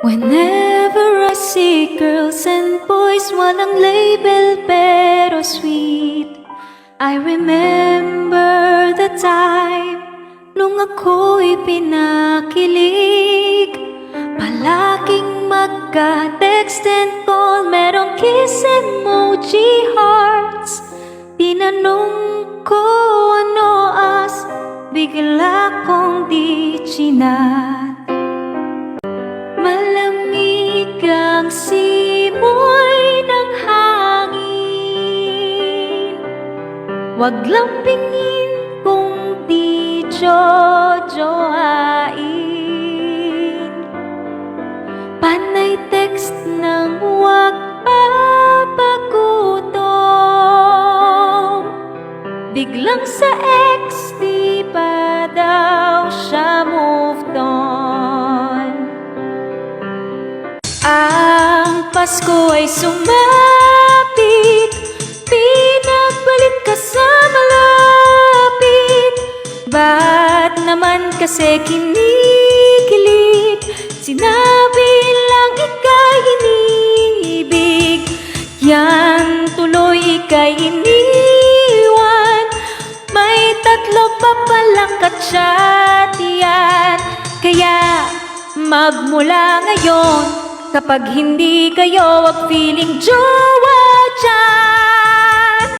Whenever I see girls and boys, walang label pero sweet, I remember the time nung ako'y pinakilig. Palaging magka-text and call, merong kiss emoji hearts. Tinanong ko ano as, bigla kong di chinat. Malamig ang simoy ng hangin, wag lang pingin kung di jojoain. Panay text ng wag papagutom, biglang sa ex di pa daw siya moved on. Ang Pasko ay sumapit, pinagbalik ka sa malapit. Ba't naman kasi kinikilig? Sinabi lang ika'y iniibig, yan tuloy ika'y iniwan. May tatlo pa palang ka-chat yan. Kaya magmula ngayon, kapag hindi kayo, wag feeling jowa dyan.